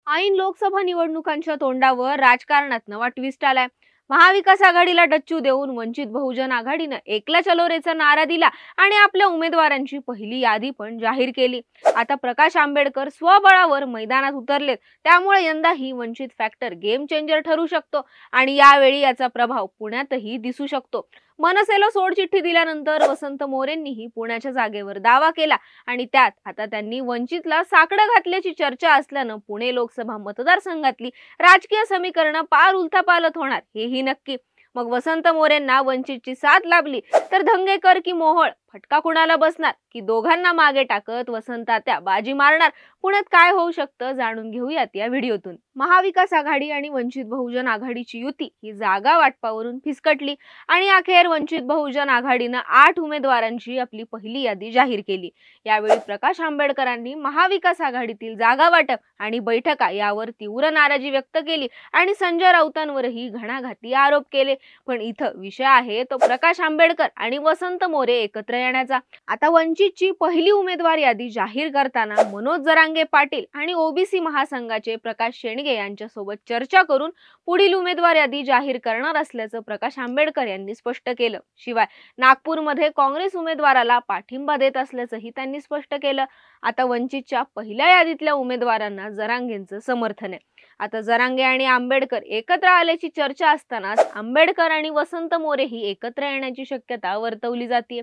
ऐन लोकसभा निवडणुकांच्या तोंडावर राजकारणात नवा ट्विस्ट आलाय। महाविकास आघाडीला डच्चू देऊन वंचित बहुजन आघाडीने एकला चलो रेचा नारा दिला आणि आपल्या उमेदवारांची पहिली यादी पण जाहीर केली। आता प्रकाश आंबेडकर स्वबळावर मैदानात उतरलेत, त्यामुळे यंदा ही वंचित फॅक्टर गेम चेंजर ठरू शकतो आणि यावेळी याचा प्रभाव पुण्यातही दिसू शकतो। मनसेला सोडचिठ्ठी दिल्यानंतर वसंत मोरेंनीही पुण्याच्या जागेवर दावा केला आणि त्यात आता त्यांनी वंचितला साकडं घातल्याची चर्चा असल्यानं पुणे लोकसभा मतदारसंघातली राजकीय समीकरणं पार उलथापालथ होणार हेही नक्की। मग वसंत मोरेंना वंचितची साथ लाभली तर धंगेकर की मोहोळ, फटका कुणाला बसणार की दोघांना मागे टाकत वसंतात्या बाजी मारणार? पुण्यात काय होऊ शकतं जाणून घेऊयात या व्हिडिओतून। महाविकास आघाडी आणि वंचित बहुजन आघाडीची युती ही जागा वाटपावरून फिसकटली आणि अखेर वंचित बहुजन आघाडीनं 8 उमेदवारांची आपली पहिली यादी जाहीर केली। यावेळी प्रकाश आंबेडकरांनी महाविकास आघाडीतील जागा वाटप आणि बैठका यावर तीव्र नाराजी व्यक्त केली आणि संजय राऊतांवरही घणाघाती आरोप केले। पण इथं विषय आहे तो प्रकाश आंबेडकर आणि वसंत मोरे एकत्र येण्याचा। आता वंचितची पहिली उमेदवार यादी जाहीर करताना मनोज जरांगे पाटील आणि ओबीसी महासंघाचे प्रकाश शेंडगे यांच्यासोबत चर्चा करून पुढील उमेदवार यादी जाहीर करणार असल्याचं प्रकाश आंबेडकर यांनी स्पष्ट केलं। शिवाय नागपूरमध्ये काँग्रेस उमेदवाराला पाठिंबा देत असल्याचंही त्यांनी स्पष्ट केलं। आता वंचितच्या पहिल्या यादीतल्या उमेदवारांना जरांगेंचं समर्थन आहे। आता जरांगे आणि आंबेडकर एकत्र आल्याची चर्चा असतानाच आंबेडकर आणि वसंत मोरे ही एकत्र येण्याची शक्यता वर्तवली जाते।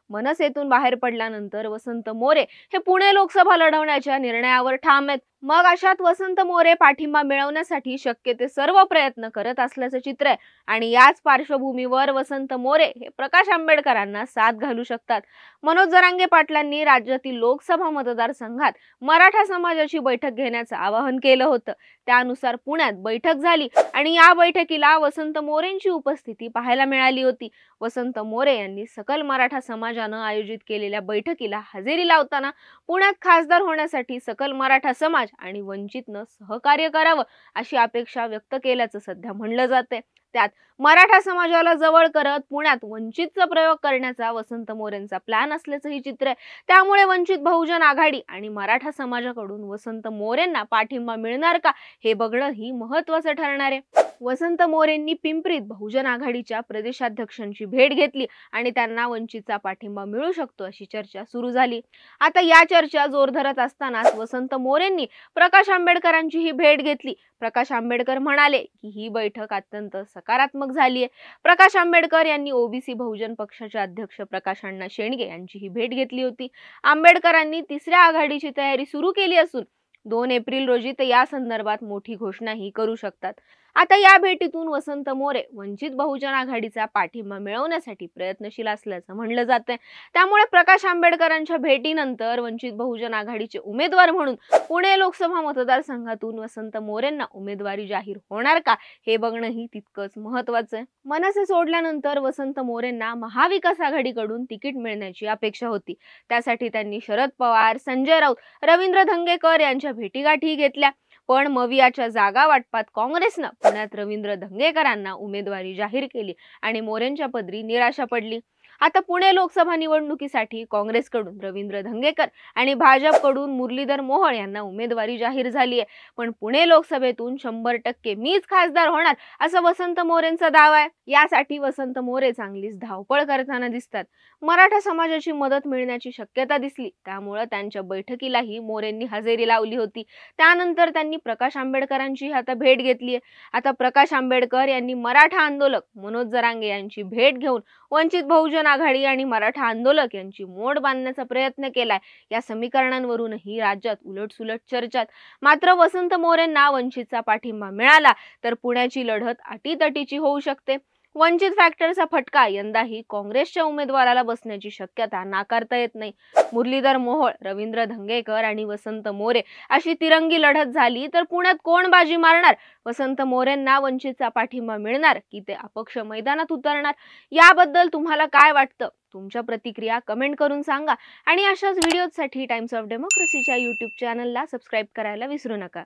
मनसेतून बाहेर पडल्यानंतर वसंत मोरे हे पुणे लोकसभा लढवण्याच्या निर्णयावर ठाम आहेत। मग अशात वसंत मोरे पाठिंबा मिळवण्यासाठी शक्य ते सर्व प्रयत्न करत असल्याचं चित्र आहे आणि याच पार्श्वभूमीवर वसंत मोरे हे प्रकाश आंबेडकरांना साथ घालू शकतात। मनोज जरांगे पाटलांनी राज्यातील लोकसभा मतदारसंघात मराठा समाजाची बैठक घेण्याचं आवाहन केलं होतं। त्यानुसार पुण्यात बैठक झाली आणि या बैठकीला वसंत मोरेंची उपस्थिती पाहायला मिळाली होती। वसंत मोरे यांनी सकल मराठा समाजानं आयोजित केलेल्या बैठकीला हजेरी लावताना पुण्यात खासदार होण्यासाठी सकल मराठा समाज आणि वंचितनं सहकार्य करावं अशी अपेक्षा व्यक्त केल्याचं सध्या म्हणलं जातंय। त्यात मराठा समाजाला जवळ करत पुण्यात वंचितचा प्रयोग करण्याचा वसंत मोरेंचा प्लॅन असल्याचंही चित्र आहे। त्यामुळे वंचित बहुजन आघाडी आणि मराठा समाजाकडून वसंत मोरेंना पाठिंबा मिळणार का हे बघणं ही महत्त्वाचं ठरणार आहे। वसंत मोरेंनी पिंपरीत बहुजन आघाडीच्या प्रदेशाध्यक्षांची भेट घेतली आणि त्यांना वंचितचा पाठिंबा मिळू शकतो अशी चर्चा सुरू झाली। आता या चर्चा जोर धरत असतानाच वसंत मोरेंनी प्रकाश आंबेडकरांची ही भेट घेतली। प्रकाश आंबेडकर म्हणाले की ही बैठक अत्यंत सकारात्मक झाली आहे। प्रकाश आंबेडकर यांनी ओबीसी बहुजन पक्षाचे अध्यक्ष प्रकाश अण्णा शेंडगे यांची ही भेट घेतली होती। आंबेडकरांनी तिसऱ्या आघाडीची तयारी सुरू केली असून 2 एप्रिल रोजी ते या संदर्भात मोठी घोषणाही करू शकतात। आता या भेटीतून वसंत मोरे वंचित बहुजन आघाडीचा पाठिंबा मिळवण्यासाठी प्रयत्नशील असल्याचं म्हणलं जातंय। त्यामुळे प्रकाश आंबेडकरांच्या भेटीनंतर वंचित बहुजन आघाडीचे उमेदवार म्हणून पुणे लोकसभा मतदारसंघातून वसंत मोरेंना उमेदवारी जाहीर होणार का हे बघणंही तितकंच महत्त्वाचं आहे। मनसे सोडल्यानंतर वसंत मोरेंना महाविकास आघाडीकडून तिकीट मिळण्याची अपेक्षा होती। त्यासाठी त्यांनी शरद पवार, संजय राऊत, रवींद्र धंगेकर यांच्या भेटीगाठी घेतल्या। पण मवियाच्या जागा वाटपात काँग्रेसनं पुण्यात रवींद्र धंगेकरांना उमेदवारी जाहीर केली आणि मोरेंच्या पदरी निराशा पडली। आता पुणे लोकसभा निवडणुकीसाठी काँग्रेसकडून रवींद्र धंगेकर आणि भाजपकडून मुरलीधर मोहोळ यांना उमेदवारी जाहीर झाली आहे। पण पुणे लोकसभेतून 100% मीच खासदार होणार असं वसंत मोरेंचा दावा आहे। यासाठी वसंत मोरे चांगलीच धावपळ करताना दिसतात। मराठा समाजाची मदत मिळण्याची शक्यता दिसली, त्यामुळे त्यांच्या बैठकीलाही मोरेंनी हजेरी लावली होती। त्यानंतर त्यांनी प्रकाश आंबेडकरांची आता भेट घेतली आहे। आता प्रकाश आंबेडकर यांनी मराठा आंदोलक मनोज जरांगे यांची भेट घेऊन वंचित बहुजन आघाडी आणि मराठा आंदोलक यांची मोड बांधण्याचा प्रयत्न केलाय। या समीकरणांवरूनही राज्यात उलटसुलट चर्चात। मात्र वसंत मोरेंना वंचितचा पाठिंबा मिळाला तर पुण्याची लढत अटीतटीची होऊ शकते। वंचित फॅक्टरचा फटका यंदाही काँग्रेसच्या उमेदवाराला बसण्याची शक्यता नाकारता येत नाही। मुरलीधर मोहोळ, रवींद्र धंगेकर आणि वसंत मोरे अशी तिरंगी लढत झाली तर पुण्यात कोण बाजी मारणार? वसंत मोरेंना वंचितचा पाठिंबा मिळणार की ते अपक्ष मैदानात उतरणार? याबद्दल तुम्हाला काय वाटतं? तुमच्या प्रतिक्रिया कमेंट करून सांगा आणि अशाच व्हिडिओसाठी टाइम्स ऑफ डेमोक्रेसीच्या YouTube चॅनलला सबस्क्राइब करायला विसरू नका।